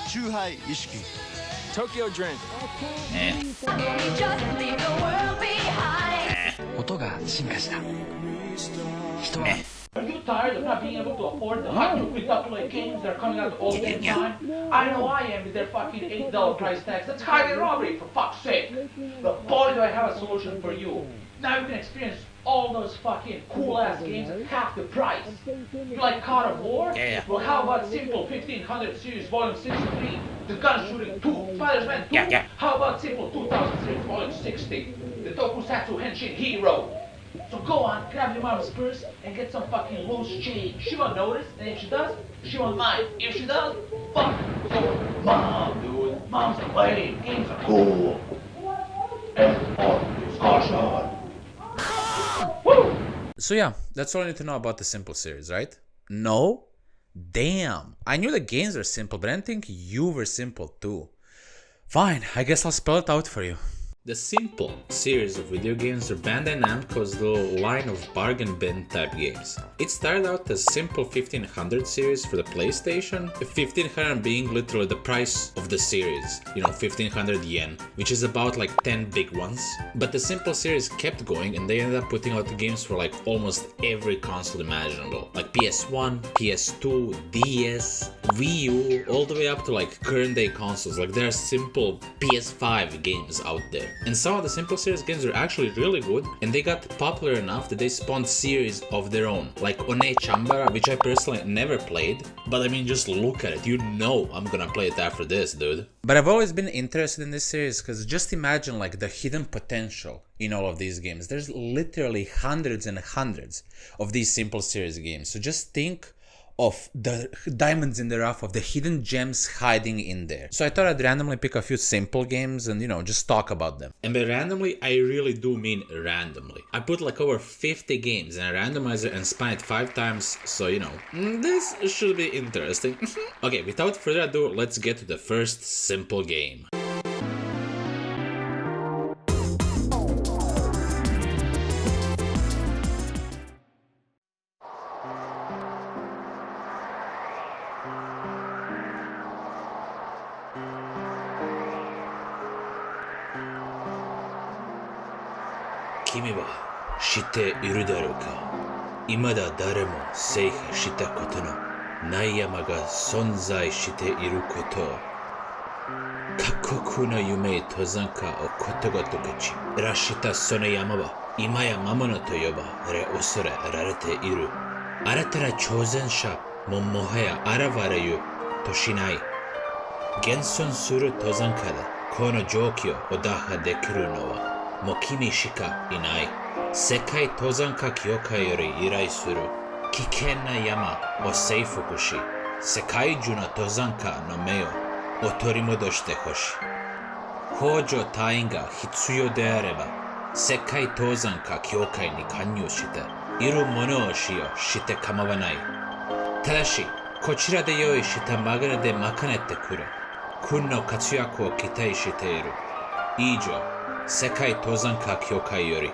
Shuhai Ishiki. Tokyo Drink. Just leave the world behind. 音が進化した。人は Are you tired of not being able to afford the fucking free-to-play games that are coming out all the time? I know I am with their fucking $8 price tags. That's highway robbery, for fuck's sake. But boy, do I have a solution for you. Now you can experience all those fucking cool-ass games at half the price. You like God of War? Yeah. Well, how about simple 1500 series volume 63, the gun shooting 2, Fighters Man 2? Yeah. How about simple 2000 series volume 60, the Tokusatsu Henshin Hero? So go on, grab your mom's purse and get some fucking loose change. She won't notice, and if she does, she won't mind. If she does, fuck. So, Mom, dude, Mom's a lame, games are cool. And on discussion. Woo! So yeah, that's all I need to know about the Simple series, right? No? Damn. I knew the games were simple, but I didn't think you were simple too. Fine, I guess I'll spell it out for you. The Simple series of video games are Bandai Namco's little line of bargain bin type games. It started out as Simple 1500 series for the PlayStation, 1500 being literally the price of the series, 1500 yen, which is about like 10 big ones. But the Simple series kept going and they ended up putting out the games for like almost every console imaginable, like PS1, PS2, DS, Wii U, all the way up to like current day consoles. Like there are Simple PS5 games out there. And some of the Simple series games are actually really good, and they got popular enough that they spawned series of their own, like One Chambara, which I personally never played, but I mean, just look at it, I'm gonna play it after this, dude. But I've always been interested in this series, because just imagine like the hidden potential in all of these games. There's literally hundreds and hundreds of these Simple series games, so just think of the diamonds in the rough, of the hidden gems hiding in there. So I thought I'd randomly pick a few simple games and just talk about them. And by randomly, I really do mean randomly. I put like over 50 games in a randomizer and spun it 5 times, so this should be interesting. Okay, without further ado, let's get to the first simple game. Kimi wa shite iru darou ka? Imada dare mo seihei shita koto no nai yama ga sonzai shite iru koto. Kakkoku no yume tozanka o koto goto kachi rashita sono yama wa imaya mamono to yoba re osore rarete iru. Aratara chōzensha mo mohaya arawarayu to shinai. Genson suru tozanka de kono joki o daha dekiru no wa もう君しかいない。世界登山家協会より依頼する危険な山を征服し、世界中の登山家の目を取り戻してほしい。補助隊員が必要であれば、世界登山家協会に加入して、いるものを使用して構わない。ただし、こちらで用意したマグナで賄ってくれ。君の活躍を期待している。以上。世界登山家協会より。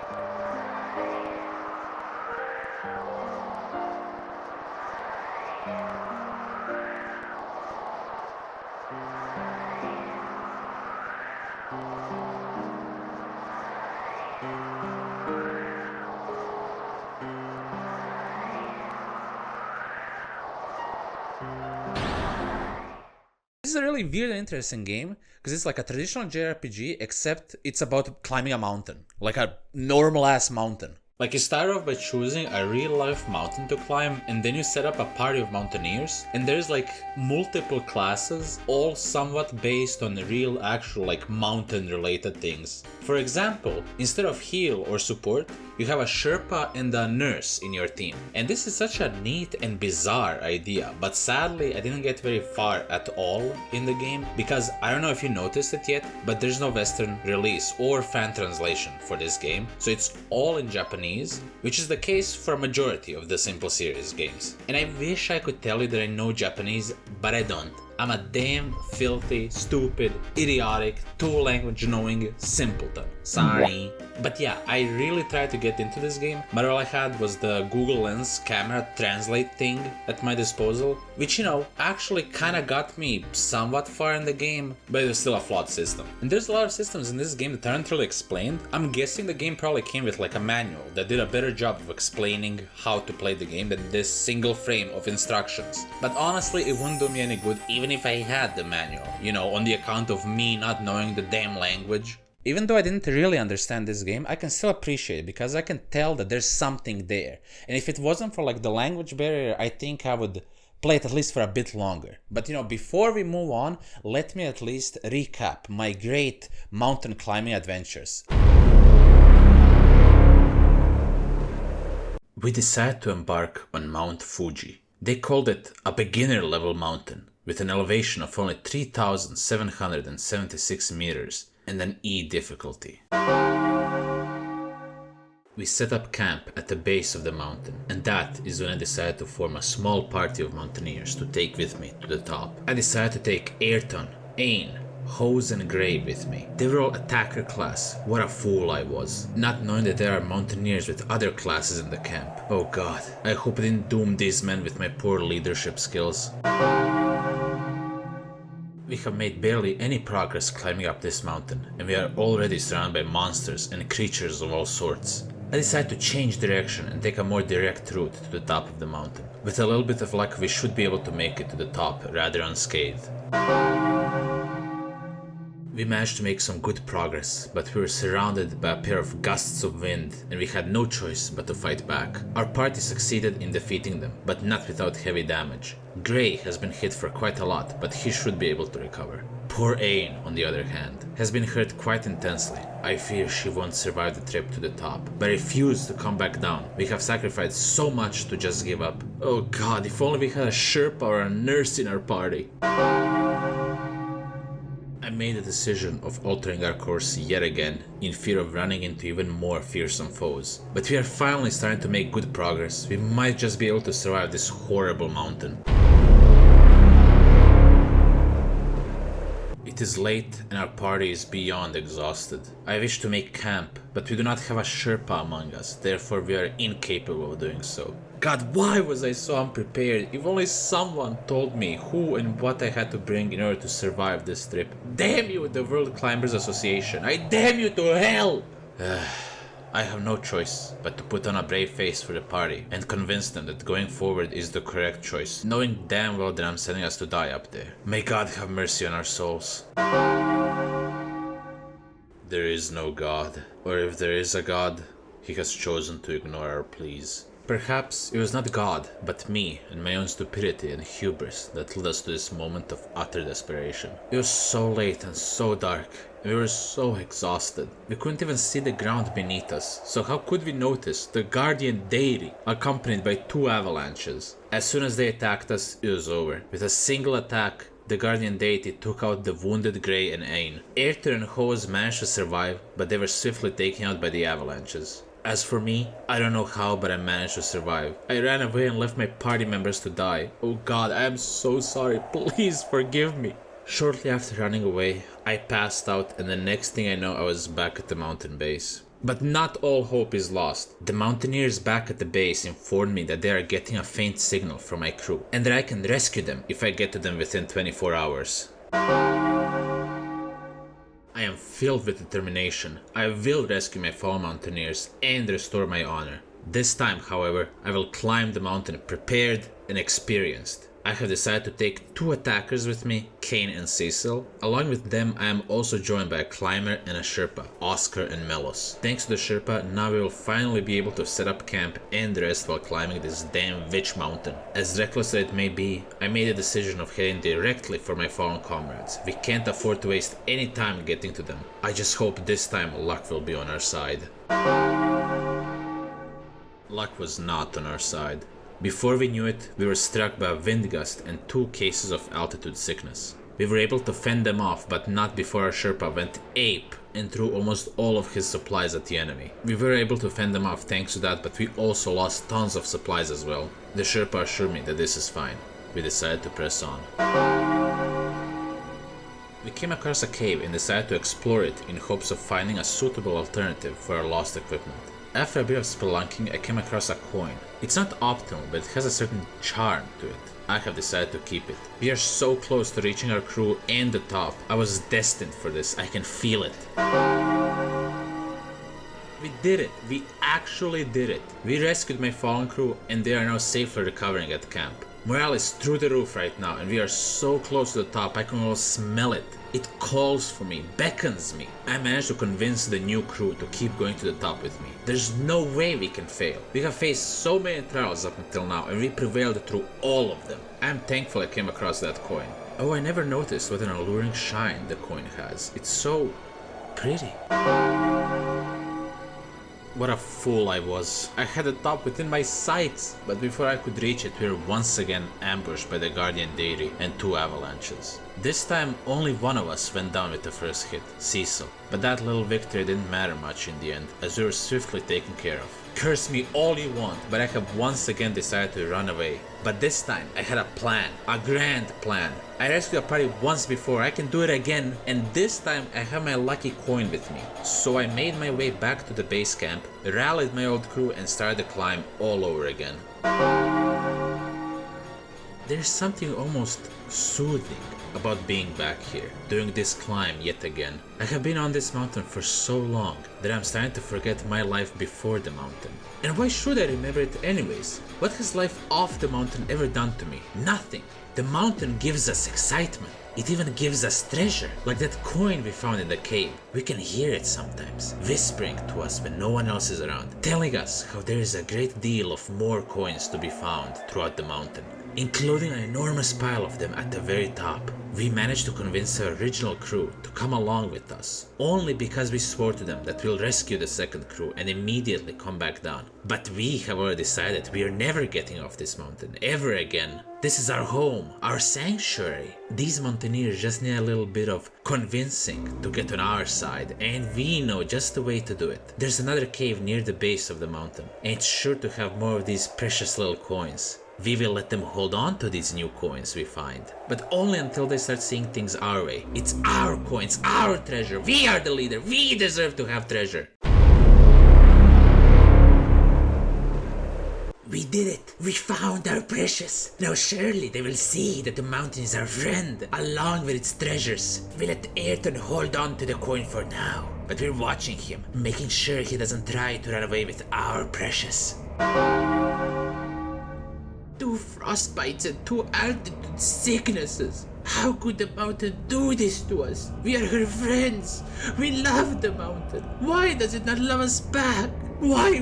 This is a really weird and interesting game because it's like a traditional JRPG except it's about climbing a mountain, like a normal ass mountain. Like you start off by choosing a real life mountain to climb and then you set up a party of mountaineers and there's like multiple classes all somewhat based on the real actual like mountain related things. For example, instead of heal or support, you have a Sherpa and a nurse in your team. And this is such a neat and bizarre idea, but sadly I didn't get very far at all in the game because I don't know if you noticed it yet, but there's no Western release or fan translation for this game, so it's all in Japanese, which is the case for a majority of the Simple series games. And I wish I could tell you that I know Japanese, but I don't. I'm a damn filthy, stupid, idiotic, two-language knowing simpleton. Sorry. But yeah, I really tried to get into this game, but all I had was the Google Lens camera translate thing at my disposal, which, you know, actually kinda got me somewhat far in the game, but it was still a flawed system. And there's a lot of systems in this game that aren't really explained. I'm guessing the game probably came with like a manual that did a better job of explaining how to play the game than this single frame of instructions. But honestly, it wouldn't do me any good even if I had the manual, you know, on the account of me not knowing the damn language. Even though I didn't really understand this game, I can still appreciate it because I can tell that there's something there. And if it wasn't for like the language barrier, I think I would play it at least for a bit longer. But you know, before we move on, let me at least recap my great mountain climbing adventures. We decided to embark on Mount Fuji. They called it a beginner level mountain with an elevation of only 3,776 meters and an E difficulty. We set up camp at the base of the mountain, and that is when I decided to form a small party of mountaineers to take with me to the top. I decided to take Ayrton, Ain, Hose and Gray with me. They were all attacker class. What a fool I was, not knowing that there are mountaineers with other classes in the camp. Oh god, I hope I didn't doom these men with my poor leadership skills. We have made barely any progress climbing up this mountain, and we are already surrounded by monsters and creatures of all sorts. I decided to change direction and take a more direct route to the top of the mountain. With a little bit of luck, we should be able to make it to the top rather unscathed. We managed to make some good progress, but we were surrounded by a pair of gusts of wind and we had no choice but to fight back. Our party succeeded in defeating them, but not without heavy damage. Gray has been hit for quite a lot, but he should be able to recover. Poor Ain, on the other hand, has been hurt quite intensely. I fear she won't survive the trip to the top, but refuse to come back down. We have sacrificed so much to just give up. Oh god, if only we had a Sherpa or a nurse in our party. I made the decision of altering our course yet again, in fear of running into even more fearsome foes. But we are finally starting to make good progress. We might just be able to survive this horrible mountain. It is late and our party is beyond exhausted. I wish to make camp, but we do not have a Sherpa among us, therefore we are incapable of doing so. God, why was I so unprepared? If only someone told me who and what I had to bring in order to survive this trip. Damn you, the World Climbers Association! I damn you to hell! I have no choice but to put on a brave face for the party and convince them that going forward is the correct choice, knowing damn well that I'm sending us to die up there. May God have mercy on our souls. There is no God, or if there is a God, he has chosen to ignore our pleas. Perhaps it was not God, but me and my own stupidity and hubris that led us to this moment of utter desperation. It was so late and so dark, and we were so exhausted. We couldn't even see the ground beneath us, so how could we notice the guardian deity accompanied by 2 avalanches? As soon as they attacked us, it was over. With a single attack, the guardian deity took out the wounded Gray and Ain. Ayrton and Hose managed to survive, but they were swiftly taken out by the avalanches. As for me, I don't know how, but I managed to survive. I ran away and left my party members to die. Oh god, I am so sorry, please forgive me. Shortly after running away, I passed out and the next thing I know I was back at the mountain base. But not all hope is lost. The mountaineers back at the base informed me that they are getting a faint signal from my crew and that I can rescue them if I get to them within 24 hours. I am filled with determination. I will rescue my fellow mountaineers and restore my honor. This time, however, I will climb the mountain prepared and experienced. I have decided to take 2 attackers with me, Kane and Cecil. Along with them, I am also joined by a climber and a Sherpa, Oscar and Melos. Thanks to the Sherpa, now we will finally be able to set up camp and rest while climbing this damn witch mountain. As reckless as it may be, I made a decision of heading directly for my fallen comrades. We can't afford to waste any time getting to them. I just hope this time luck will be on our side. Luck was not on our side. Before we knew it, we were struck by a wind gust and 2 cases of altitude sickness. We were able to fend them off, but not before our Sherpa went ape and threw almost all of his supplies at the enemy. We were able to fend them off thanks to that, but we also lost tons of supplies as well. The Sherpa assured me that this is fine. We decided to press on. We came across a cave and decided to explore it in hopes of finding a suitable alternative for our lost equipment. After a bit of spelunking, I came across a coin. It's not optimal, but it has a certain charm to it. I have decided to keep it. We are so close to reaching our crew and the top. I was destined for this, I can feel it. We did it, we actually did it. We rescued my fallen crew and they are now safely recovering at camp. Morale is through the roof right now and we are so close to the top I can almost smell it. It calls for me, beckons me. I managed to convince the new crew to keep going to the top with me. There's no way we can fail. We have faced so many trials up until now and we prevailed through all of them. I'm thankful I came across that coin. Oh, I never noticed what an alluring shine the coin has. It's so pretty. What a fool I was. I had the top within my sights, but before I could reach it, we were once again ambushed by the guardian deity and 2 avalanches. This time, only one of us went down with the first hit, Cecil, but that little victory didn't matter much in the end, as we were swiftly taken care of. Curse me all you want, but I have once again decided to run away. But this time, I had a plan, a grand plan. I rescued a party once before, I can do it again, and this time I have my lucky coin with me. So I made my way back to the base camp, rallied my old crew and started the climb all over again. There's something almost soothing about being back here, doing this climb yet again. I have been on this mountain for so long that I'm starting to forget my life before the mountain. And why should I remember it anyways? What has life off the mountain ever done to me? Nothing. The mountain gives us excitement. It even gives us treasure, like that coin we found in the cave. We can hear it sometimes, whispering to us when no one else is around, telling us how there is a great deal of more coins to be found throughout the mountain, including an enormous pile of them at the very top. We managed to convince our original crew to come along with us, only because we swore to them that we'll rescue the second crew and immediately come back down. But we have already decided we are never getting off this mountain, ever again. This is our home, our sanctuary. These mountaineers just need a little bit of convincing to get on our side, and we know just the way to do it. There's another cave near the base of the mountain, and it's sure to have more of these precious little coins. We will let them hold on to these new coins we find, but only until they start seeing things our way. It's our coins, our treasure. We are the leader. We deserve to have treasure. We did it! We found our precious! Now surely they will see that the mountain is our friend, along with its treasures. We let Ayrton hold on to the coin for now, but we're watching him, making sure he doesn't try to run away with our precious. 2 frostbites and 2 altitude sicknesses. How could the mountain do this to us? We are her friends. We love the mountain. Why does it not love us back? Why?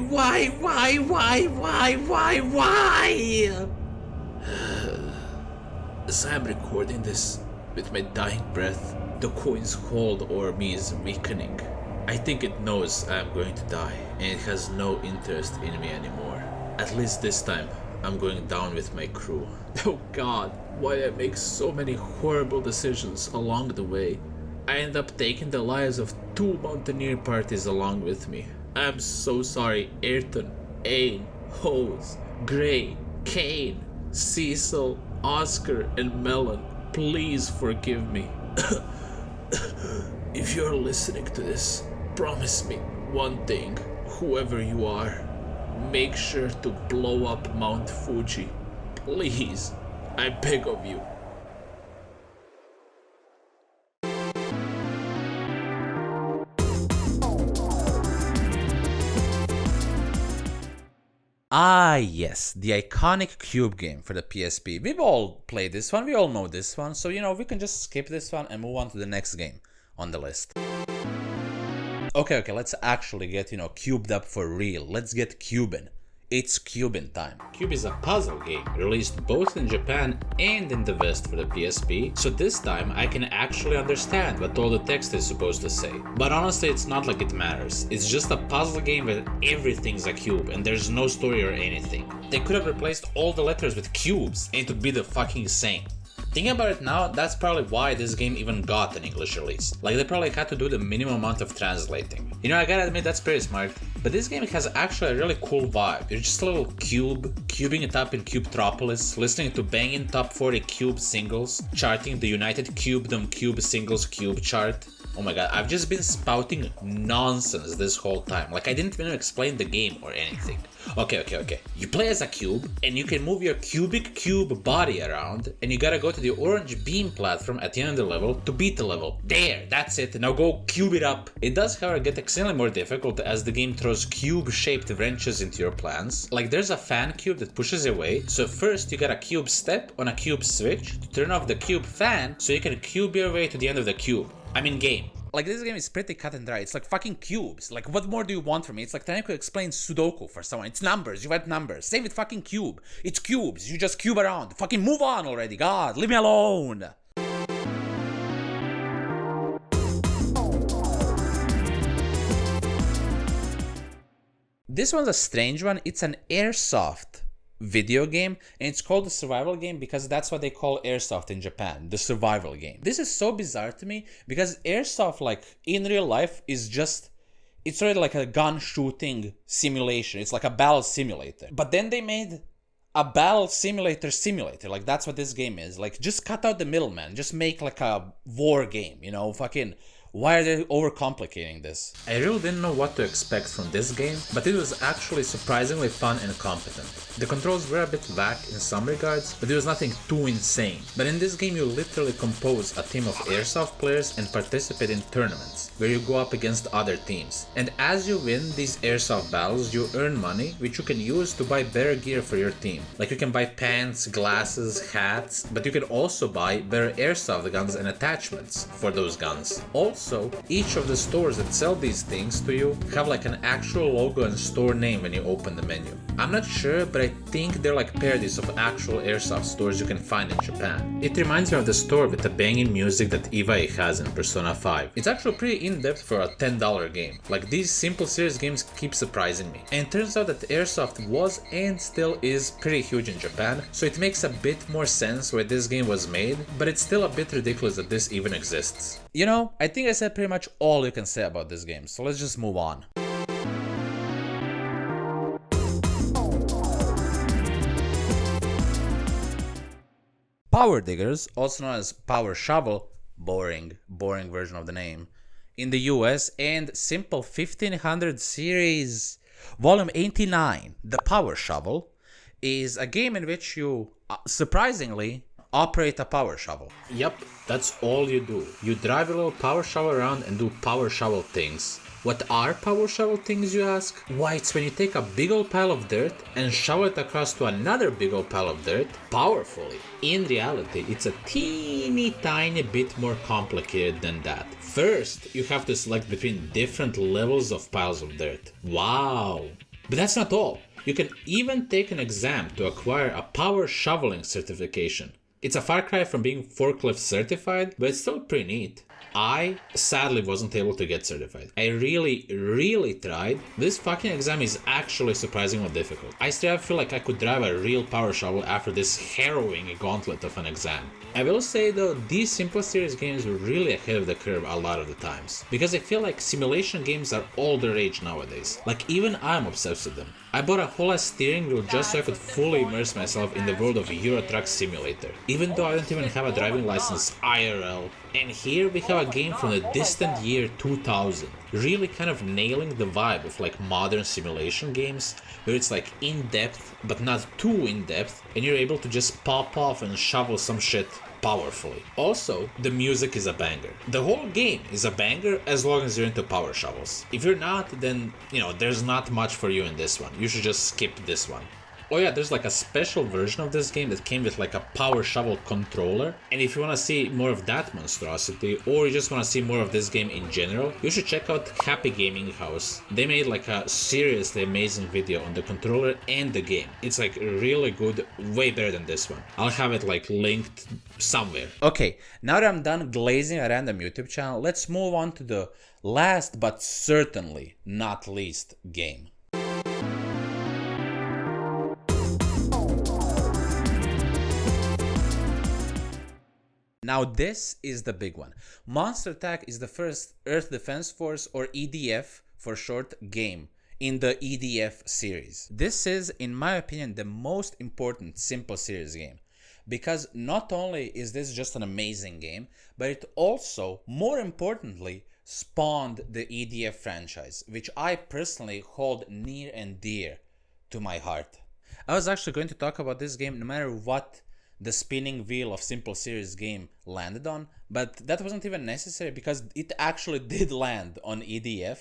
As I'm recording this, with my dying breath, the coin's hold over me is weakening. I think it knows I'm going to die, and it has no interest in me anymore. At least this time, I'm going down with my crew. Oh god, why I make so many horrible decisions along the way. I end up taking the lives of 2 mountaineer parties along with me. I'm so sorry, Ayrton, Ain, Hose, Gray, Kane, Cecil, Oscar, and Melon. Please forgive me. If you're listening to this, promise me one thing, whoever you are. Make sure to blow up Mount Fuji. Please, I beg of you. Ah yes, the iconic cube game for the PSP. We've all played this one, we all know this one, so you know, we can just skip this one and move on to the next game on the list. Okay, let's actually get, cubed up for real. Let's get cubing. It's Cubin time. Cube is a puzzle game released both in Japan and in the West for the PSP, so this time I can actually understand what all the text is supposed to say. But honestly, it's not like it matters. It's just a puzzle game where everything's a cube and there's no story or anything. They could have replaced all the letters with cubes and it would be the fucking same. Thinking about it now, that's probably why this game even got an English release. Like, they probably had to do the minimum amount of translating. I gotta admit, that's pretty smart. But this game has actually a really cool vibe. You're just a little cube, cubing it up in Cubetropolis, listening to banging top 40 cube singles, charting the United Cubedom Cube Singles Cube chart. Oh my god, I've just been spouting nonsense this whole time. Like I didn't even explain the game or anything. Okay. You play as a cube, and you can move your cubic cube body around, and you gotta go to the orange beam platform at the end of the level to beat the level. There, that's it. Now go cube it up. It does, however, get extremely more difficult as the game throws cube-shaped wrenches into your plans. Like there's a fan cube that pushes away, so first you gotta cube step on a cube switch to turn off the cube fan so you can cube your way to the end of the cube. I mean game. Like this game is pretty cut and dry. It's like fucking cubes. Like what more do you want from me? It's like trying to explain Sudoku for someone. It's numbers. You want numbers. Same with fucking cube. It's cubes. You just cube around. Fucking move on already. God, leave me alone. This one's a strange one. It's an airsoft video game, and it's called the survival game because that's what they call airsoft in Japan, the survival game. This is so bizarre to me because airsoft, like in real life, is just, it's already like a gun shooting simulation. It's like a battle simulator, but then they made a battle simulator, like that's what this game is. Like just cut out the middleman, just make like a war game, you know. Fucking why are they overcomplicating this? I really didn't know what to expect from this game, but it was actually surprisingly fun and competent. The controls were a bit whack in some regards, but there was nothing too insane. But in this game you literally compose a team of airsoft players and participate in tournaments, where you go up against other teams. And as you win these airsoft battles, you earn money, which you can use to buy better gear for your team. Like you can buy pants, glasses, hats, but you can also buy better airsoft guns and attachments for those guns. Also, each of the stores that sell these things to you have like an actual logo and store name when you open the menu. I'm not sure, but I think they're like parodies of actual airsoft stores you can find in Japan. It reminds me of the store with the banging music that Iwai has in Persona 5. It's actually pretty in-depth for a $10 game. Like these simple series games keep surprising me. And it turns out that airsoft was and still is pretty huge in Japan, so it makes a bit more sense why this game was made, but it's still a bit ridiculous that this even exists. You know, I think I said pretty much all you can say about this game, so let's just move on. Power Diggerz, also known as Power Shovel, boring version of the name, in the US, and Simple 1500 series, volume 89, The Power Shovel, is a game in which you, surprisingly, operate a power shovel. Yep, that's all you do. You drive a little power shovel around and do power shovel things. What are power shovel things, you ask? Why, it's when you take a big old pile of dirt and shovel it across to another big old pile of dirt powerfully. In reality, it's a teeny tiny bit more complicated than that. First, you have to select between different levels of piles of dirt. Wow! But that's not all. You can even take an exam to acquire a power shoveling certification. It's a far cry from being forklift certified, but it's still pretty neat. I sadly wasn't able to get certified. I really tried. This fucking exam is actually surprisingly difficult. I still feel like I could drive a real power shovel after this harrowing gauntlet of an exam. I will say though, these simple series games were really ahead of the curve a lot of the times, because I feel like simulation games are all the rage nowadays. Like even I'm obsessed with them. I bought a whole ass steering wheel just so I could fully immerse myself in the world of Euro Truck Simulator, even though I don't even have a driving license IRL. And here we have a game from the distant year 2000, really kind of nailing the vibe of like modern simulation games, where it's like in-depth but not too in-depth, and you're able to just pop off and shovel some shit powerfully. Also, the music is a banger. The whole game is a banger as long as you're into power shovels. If you're not, then, you know, there's not much for you in this one. You should just skip this one. Oh yeah, there's like a special version of this game that came with like a power shovel controller, and if you want to see more of that monstrosity, or you just want to see more of this game in general, you should check out Happy Gaming House. They made like a seriously amazing video on the controller and the game. It's like really good, way better than this one. I'll have it like linked somewhere. Okay, now that I'm done glazing a random YouTube channel, let's move on to the last but certainly not least game. Now this is the big one. Monster Attack is the first Earth Defense Force, or EDF for short, game in the EDF series. This is, in my opinion, the most important Simple Series game. Because not only is this just an amazing game, but it also, more importantly, spawned the EDF franchise, which I personally hold near and dear to my heart. I was actually going to talk about this game no matter what the spinning wheel of Simple Series game landed on, but that wasn't even necessary because it actually did land on EDF.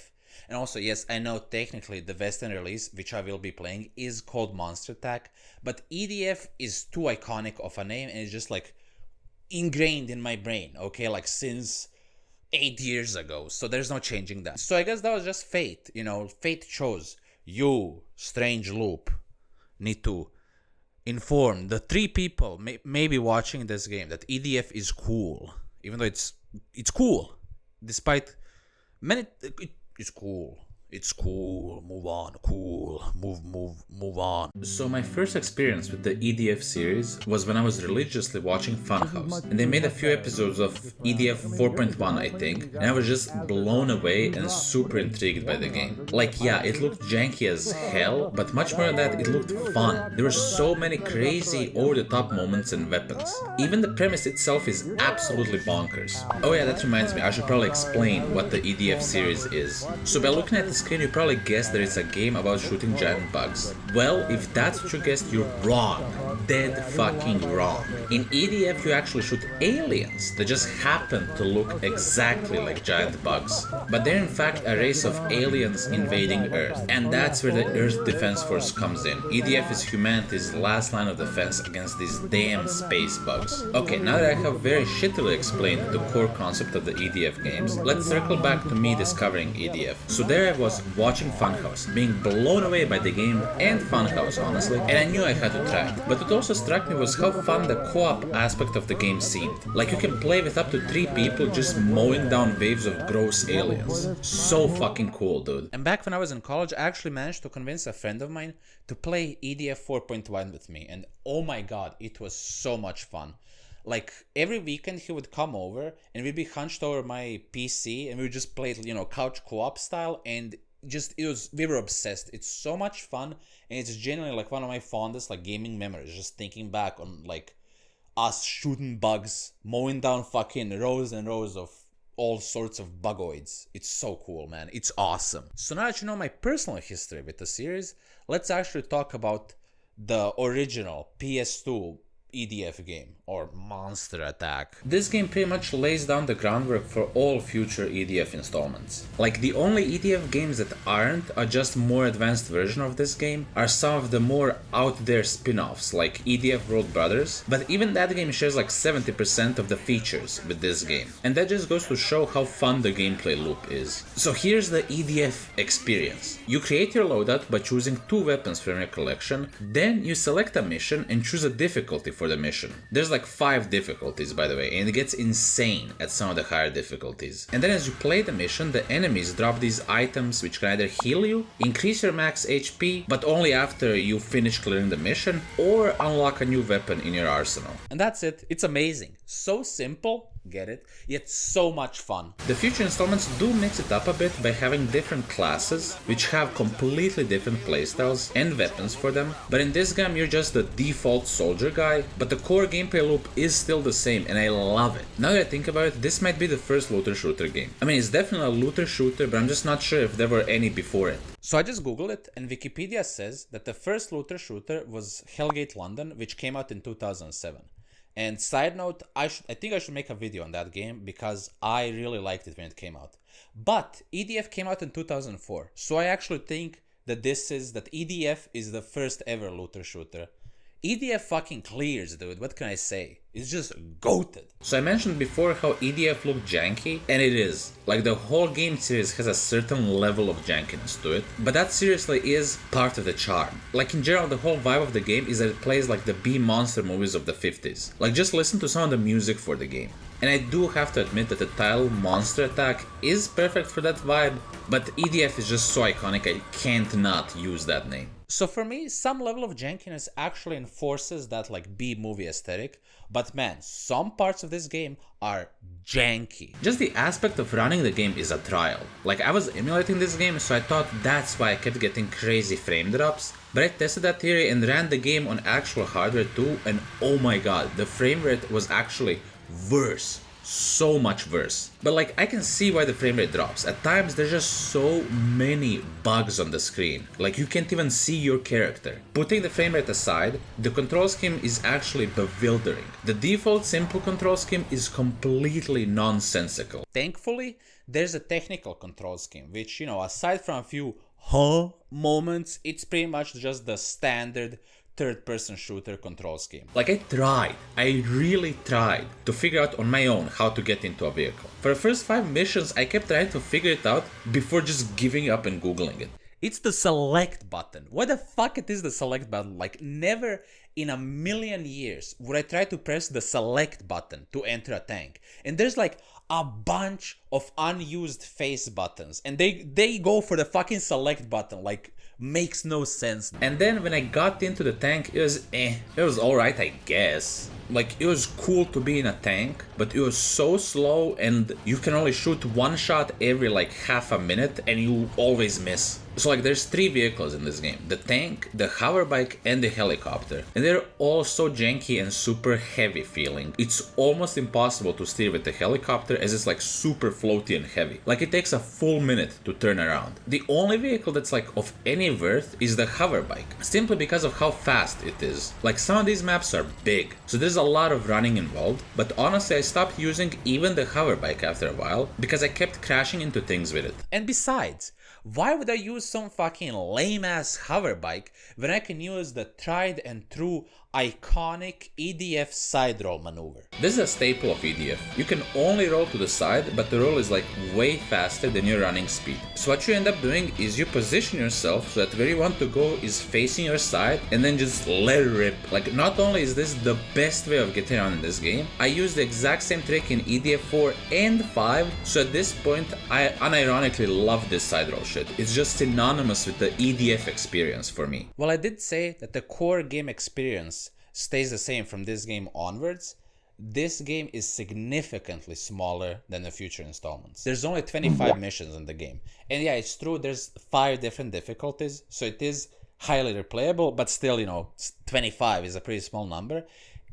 And also, yes, I know technically the Western release, which I will be playing, is called Monster Attack, but EDF is too iconic of a name and it's just like ingrained in my brain, okay, like since 8 years ago, so there's no changing that. So I guess that was just fate, you know, fate chose you, Strange Loop, need to inform the 3 people maybe watching this game that EDF is cool, even though it's cool, despite many. It's cool. It's cool. Move on. Cool. Move on. So my first experience with the EDF series was when I was religiously watching Funhouse, and they made a few episodes of EDF 4.1, I think, and I was just blown away and super intrigued by the game. Like, yeah, it looked janky as hell, but much more than that, it looked fun. There were so many crazy, over-the-top moments and weapons. Even the premise itself is absolutely bonkers. Oh yeah, that reminds me, I should probably explain what the EDF series is. So by looking at the screen, you probably guessed that it's a game about shooting giant bugs. Well, if that's what you guessed, you're wrong. Dead fucking wrong. In EDF, you actually shoot aliens that just happen to look exactly like giant bugs. But they're in fact a race of aliens invading Earth. And that's where the Earth Defense Force comes in. EDF is humanity's last line of defense against these damn space bugs. Okay, now that I have very shittily explained the core concept of the EDF games, let's circle back to me discovering EDF. So there I was watching Funhouse, being blown away by the game and Funhouse, honestly, and I knew I had to try it. But what also struck me was how fun the co-op aspect of the game seemed. Like you can play with up to 3 people just mowing down waves of gross aliens. So fucking cool, dude. And back when I was in college, I actually managed to convince a friend of mine to play EDF 4.1 with me, and oh my god, it was so much fun. Like every weekend he would come over and we'd be hunched over my PC and we would just play, you know, couch co-op style, and we were obsessed. It's so much fun, and it's genuinely like one of my fondest like gaming memories, just thinking back on like us shooting bugs, mowing down fucking rows and rows of all sorts of bugoids. It's so cool, man. It's awesome. So now that you know my personal history with the series, let's actually talk about the original PS2 EDF game, or Monster Attack. This game pretty much lays down the groundwork for all future EDF installments. Like the only EDF games that aren't are just more advanced version of this game are some of the more out there spin-offs like EDF World Brothers, but even that game shares like 70% of the features with this game. And that just goes to show how fun the gameplay loop is. So here's the EDF experience. You create your loadout by choosing 2 weapons from your collection, then you select a mission and choose a difficulty for the mission. There's like 5 difficulties, by the way, and it gets insane at some of the higher difficulties. And then as you play the mission, the enemies drop these items which can either heal you, increase your max HP, but only after you finish clearing the mission, or unlock a new weapon in your arsenal. And that's it. It's amazing. So simple, get it, yet so much fun. The future installments do mix it up a bit by having different classes which have completely different playstyles and weapons for them, but in this game you're just the default soldier guy, but the core gameplay loop is still the same and I love it. Now that I think about it, this might be the first looter shooter game. I mean, it's definitely a looter shooter, but I'm just not sure if there were any before it. So I just googled it, and Wikipedia says that the first looter shooter was Hellgate London, which came out in 2007. And side note, I think I should make a video on that game because I really liked it when it came out. But EDF came out in 2004, so I actually think that EDF is the first ever looter shooter. EDF fucking clears, dude, what can I say? It's just goated. So I mentioned before how EDF looked janky, and it is. Like the whole game series has a certain level of jankiness to it, but that seriously is part of the charm. Like in general, the whole vibe of the game is that it plays like the B-monster movies of the 50s. Like just listen to some of the music for the game. And I do have to admit that the title Monster Attack is perfect for that vibe, but EDF is just so iconic I can't not use that name. So for me, some level of jankiness actually enforces that like B-movie aesthetic, but man, some parts of this game are janky. Just the aspect of running the game is a trial. Like I was emulating this game, so I thought that's why I kept getting crazy frame drops. But I tested that theory and ran the game on actual hardware too, and oh my god, the frame rate was actually worse. So much worse. But like I can see why the frame rate drops. At times there's just so many bugs on the screen. Like you can't even see your character. Putting the frame rate aside, the control scheme is actually bewildering. The default simple control scheme is completely nonsensical. Thankfully, there's a technical control scheme, which, you know, aside from a few moments, it's pretty much just the standard third-person shooter control scheme. Like I really tried to figure out on my own how to get into a vehicle. For the first 5 missions, I kept trying to figure it out before just giving up and googling it. It's the select button. What the fuck it is the select button? Like never in a million years would I try to press the select button to enter a tank. And there's like a bunch of unused face buttons and they go for the fucking select button. Like makes no sense. And then when I got into the tank, it was alright, I guess. Like it was cool to be in a tank, but it was so slow and you can only shoot one shot every like half a minute and you always miss. So like there's 3 vehicles in this game, the tank, the hoverbike and the helicopter. And they're all so janky and super heavy feeling. It's almost impossible to steer with the helicopter as it's like super floaty and heavy. Like it takes a full minute to turn around. The only vehicle that's like of any worth is the hoverbike, simply because of how fast it is. Like some of these maps are big, so there's a lot of running involved, but honestly I stopped using even the hoverbike after a while because I kept crashing into things with it. And besides, why would I use some fucking lame ass hoverbike when I can use the tried and true iconic EDF side roll maneuver? This is a staple of EDF. You can only roll to the side, but the roll is like way faster than your running speed. So what you end up doing is you position yourself so that where you want to go is facing your side and then just let it rip. Like not only is this the best way of getting around in this game, I use the exact same trick in EDF 4 and 5, so at this point I unironically love this side roll shit. It's just synonymous with the EDF experience for me. Well, I did say that the core game experience stays the same from this game onwards. This game is significantly smaller than the future installments. There's only 25 missions in the game. And yeah, it's true, there's 5 different difficulties, so it is highly replayable, but still, you know, 25 is a pretty small number.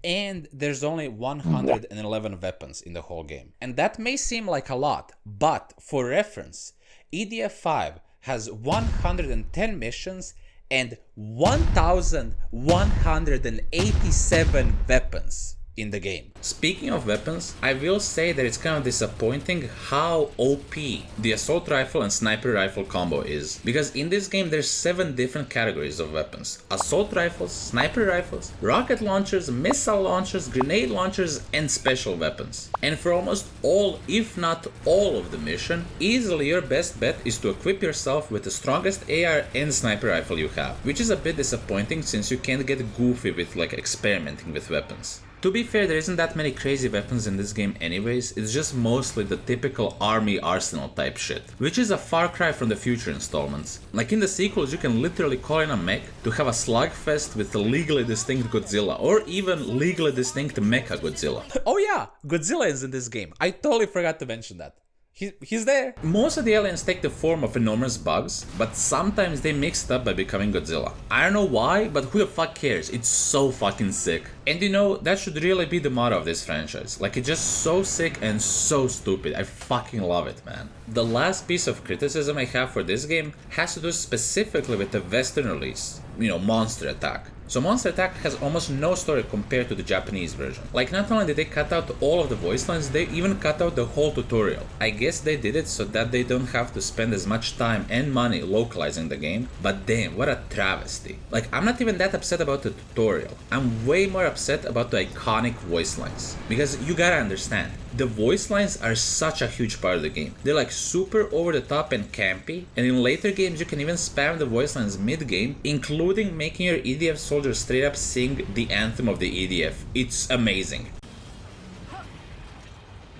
And there's only 111 weapons in the whole game. And that may seem like a lot, but for reference, EDF 5 has 110 missions and 1,187 weapons in the game. Speaking of weapons, I will say that it's kind of disappointing how OP the assault rifle and sniper rifle combo is. Because in this game there's 7 different categories of weapons. Assault rifles, sniper rifles, rocket launchers, missile launchers, grenade launchers and special weapons. And for almost all, if not all of the mission, easily your best bet is to equip yourself with the strongest AR and sniper rifle you have. Which is a bit disappointing since you can't get goofy with like experimenting with weapons. To be fair, there isn't that many crazy weapons in this game anyways, it's just mostly the typical army arsenal type shit, which is a far cry from the future installments. Like in the sequels you can literally call in a mech to have a slugfest with a legally distinct Godzilla, or even legally distinct Mecha Godzilla. Oh yeah, Godzilla is in this game, I totally forgot to mention that. He's there. Most of the aliens take the form of enormous bugs, but sometimes they mix it up by becoming Godzilla. I don't know why, but who the fuck cares? It's so fucking sick. And you know, that should really be the motto of this franchise. Like, it's just so sick and so stupid. I fucking love it, man. The last piece of criticism I have for this game has to do specifically with the Western release. You know, Monster Attack. So Monster Attack has almost no story compared to the Japanese version. Like, not only did they cut out all of the voice lines, they even cut out the whole tutorial. I guess they did it so that they don't have to spend as much time and money localizing the game, but damn, what a travesty. Like, I'm not even that upset about the tutorial. I'm way more upset about the iconic voice lines. Because you gotta understand, the voice lines are such a huge part of the game. They're like super over the top and campy, and in later games you can even spam the voice lines mid-game, including making your EDF soldiers straight up sing the anthem of the EDF. It's amazing.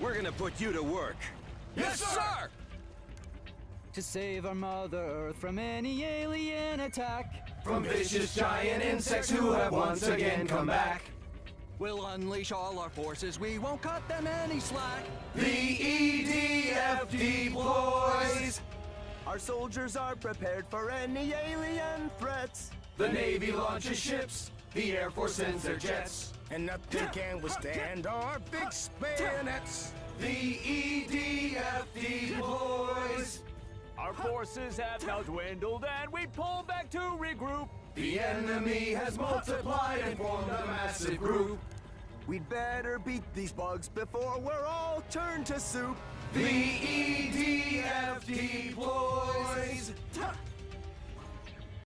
We're gonna put you to work. Yes, sir! To save our Mother Earth from any alien attack, from vicious giant insects who have once again come back. We'll unleash all our forces, we won't cut them any slack. The EDF deploys. Our soldiers are prepared for any alien threats. The Navy launches ships, the Air Force sends their jets. And nothing can withstand our big bayonets. The EDF deploys. Our forces have now dwindled and we pull back to regroup. The enemy has multiplied and formed a massive group. We'd better beat these bugs before we're all turned to soup. The EDF deploys.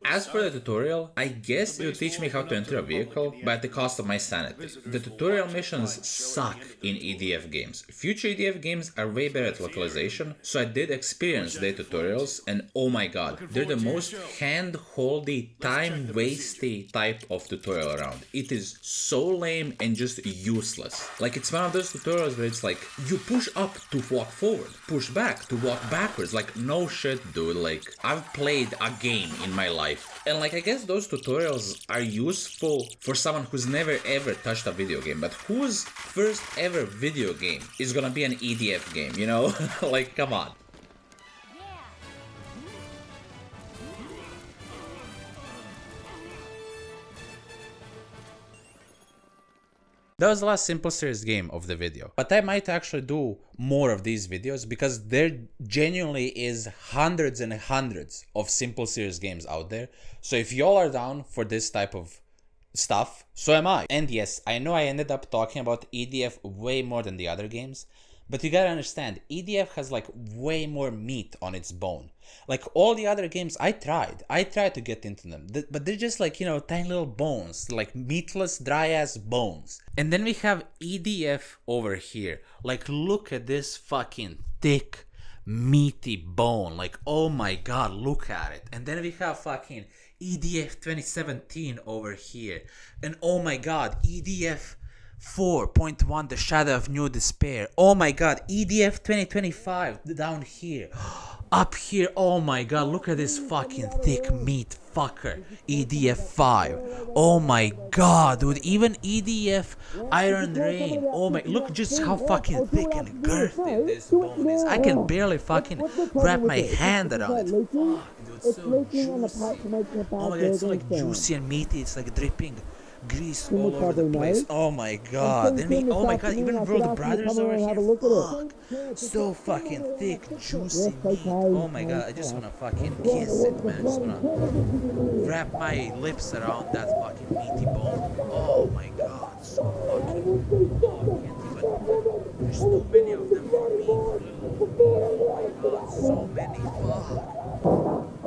As for the tutorial, I guess it will teach me how to enter a vehicle, but at the cost of my sanity. The tutorial missions suck in EDF games. Future EDF games are way better at localization, so I did experience their tutorials, and oh my god, they're the most hand-holdy, time-wasty type of tutorial around. It is so lame and just useless. Like, it's one of those tutorials where it's like, you push up to walk forward, push back to walk backwards. Like, no shit, dude. Like, I've played a game in my life. And like, I guess those tutorials are useful for someone who's never ever touched a video game, but whose first ever video game is gonna be an EDF game, you know? Like, come on. That was the last Simple Series game of the video, but I might actually do more of these videos because there genuinely is hundreds and hundreds of Simple Series games out there. So if y'all are down for this type of stuff, so am I. And yes, I know I ended up talking about EDF way more than the other games, but you gotta understand, EDF has like way more meat on its bone. Like all the other games, I tried to get into them, but they're just like, you know, tiny little bones, like meatless, dry ass bones. And then we have EDF over here. Like, look at this fucking thick, meaty bone. Like, oh my god, look at it. And then we have fucking EDF 2017 over here. And oh my god, EDF 4.1 The Shadow of New Despair. Oh my god, EDF 2025 down here. Up here, oh my god, look at this fucking thick meat fucker. EDF 5. Oh my god, dude, even EDF Iron Rain. Oh my, look just how fucking thick and girthy this bone is. I can barely fucking wrap my hand around it. Fuck, dude, it's so juicy. Oh my god, it's so like juicy and meaty, it's like dripping grease all over the place. Oh my god. Then we, oh my god, even World Brothers over here. Fuck. So fucking thick, juicy meat. Oh my god, I just wanna fucking kiss it, man. I just wanna wrap my lips around that fucking meaty bone. Oh my god, so fucking. Oh, I can't even. There's too many of them for me. Oh my god, so many. Fuck.